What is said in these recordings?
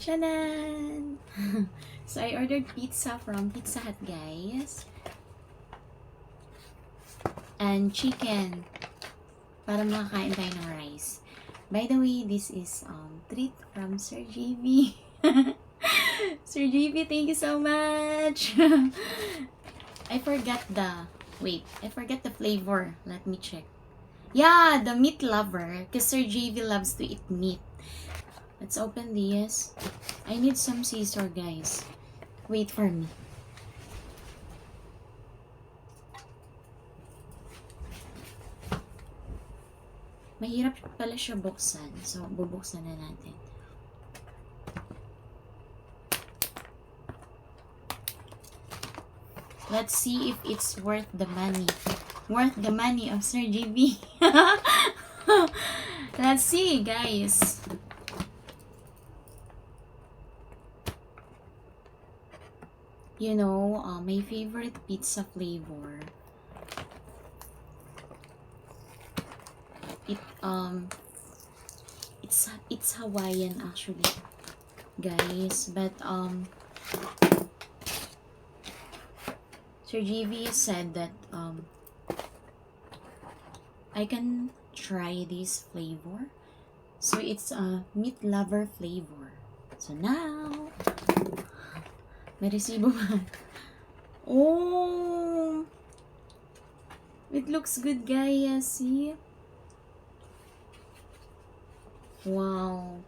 Shanan! So, I ordered pizza from Pizza Hut, guys. And chicken. Para makakain tayo ng rice. By the way, this is treat from Sir JV. Sir JV, thank you so much! I forgot the flavor. Let me check. Yeah, the meat lover. Because Sir JV loves to eat meat. Let's open this. I need some scissor, guys. Wait for me. Mahirap pala siya buksan. So, bubuksan na natin. Let's see if it's worth the money. Worth the money of Sir JB. Let's see, guys. You know, my favorite pizza flavor. It's Hawaiian actually, guys. But Sir JV said that I can try this flavor. So it's a meat lover flavor. So now, may resibo ba? Oh! It looks good, guys. See? Wow.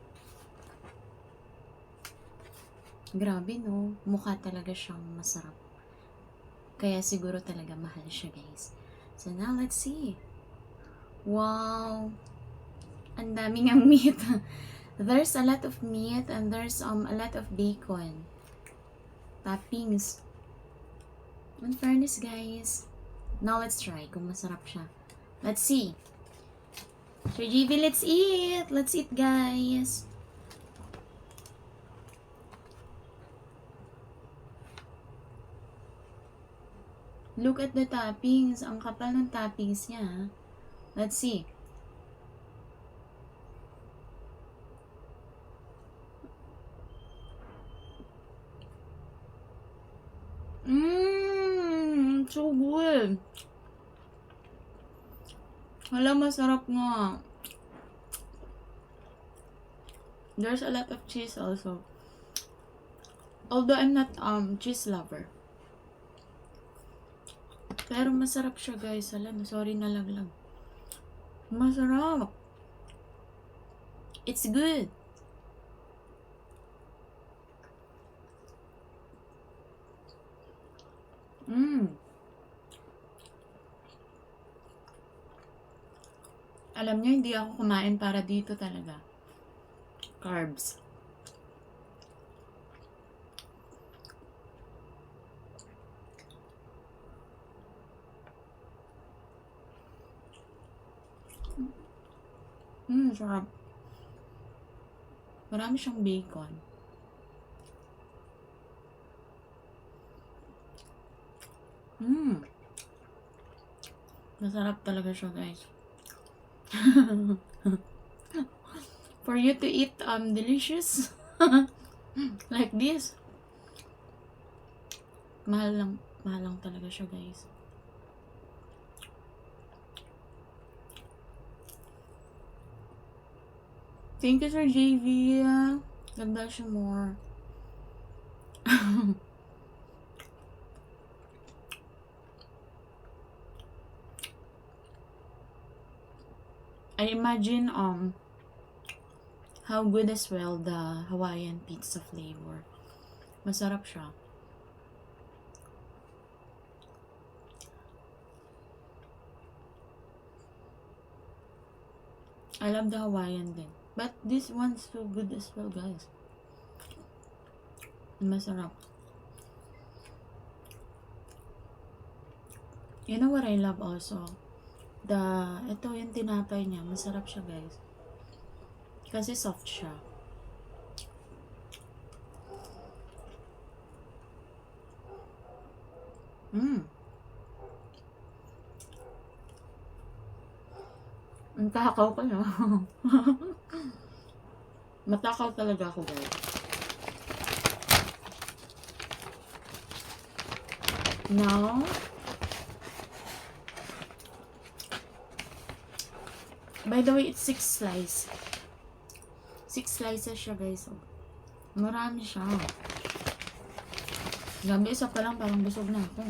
Grabe, no? Mukha talaga siyang masarap. Kaya siguro talaga mahal siya, guys. So now, let's see. Wow. Ang daming ang meat. There's a lot of meat and there's a lot of bacon. Toppings. In fairness, guys. Now, let's try kung masarap siya. Let's see. Sir JV, let's eat! Let's eat, guys! Look at the toppings. Ang kapal ng toppings niya. Let's see. So good! Hala, masarap nga. There's a lot of cheese also. Although I'm not cheese lover. Pero masarap siya, guys. Hala, sorry na lang. Masarap. It's good. Alam niyo, hindi ako kumain para dito talaga. Carbs. Sarap. Marami siyang bacon. Masarap talaga siya, guys. For you to eat delicious like this, mahal lang talaga siya, guys. Thank you, Sir JV. God bless you more. I imagine how good as well the Hawaiian pizza flavor. Masarap siya. I love the Hawaiian din. But this one's so good as well, guys. Masarap. You know what I love also? Ito yung tinapay niya. Masarap siya, guys. Kasi soft siya. Ang takaw ko na. Matakaw talaga ako, guys. Now, by the way, it's 6 slice. 6 slices siya, guys. Oh. Marami siya. Gabi, isa pa lang, parang busog na ako.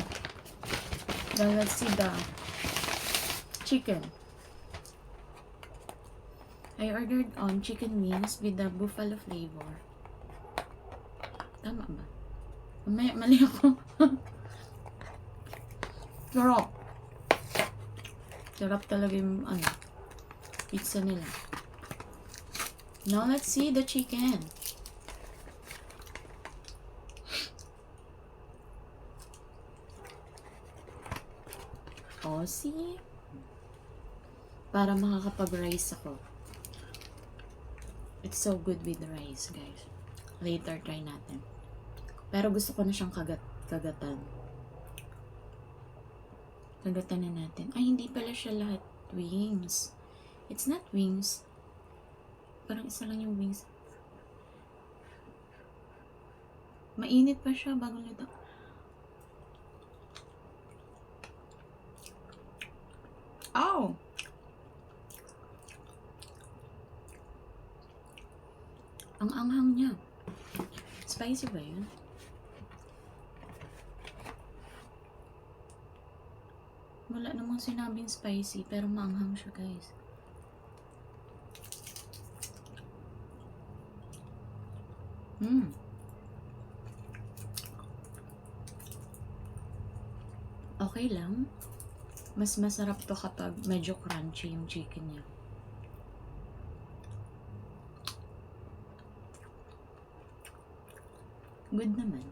Then, let's see the chicken. I ordered chicken wings with the buffalo flavor. Tama ba? Mali ako. Sarap. Sarap talaga yung pizza nila. Now, let's see the chicken. Oh, see? Para makakapag-rice ako. It's so good with the rice, guys. Later, try natin. Pero gusto ko na siyang kagatan. Kagatan na natin. Ay, hindi pala siya lahat wings. It's not wings. Parang isa lang yung wings. Mainit pa siya bago luto. Oh! Ang anghang niya. Spicy ba yun? Wala namang sinabing spicy, pero maanghang siya, guys. Okay lang. Mas masarap to kapag medyo crunchy yung chicken niya. Good naman.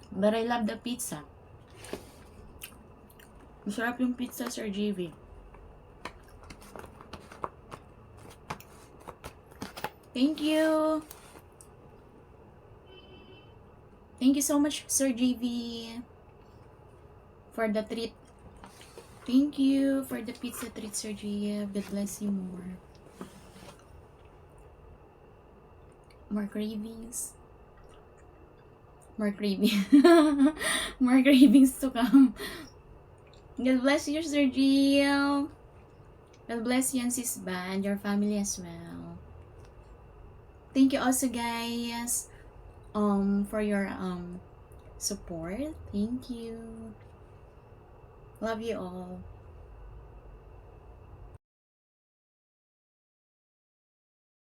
But I love the pizza. Masarap yung pizza, Sir JV. Thank you! Thank you so much, Sir JV, for the treat. Thank you for the pizza treat, Sir JV. God bless you more. More cravings. More cravings. More cravings to come. God bless you, Sir Gio. God bless you and Sis Ban, your family as well. Thank you also, guys, for your support. Thank you. Love you all.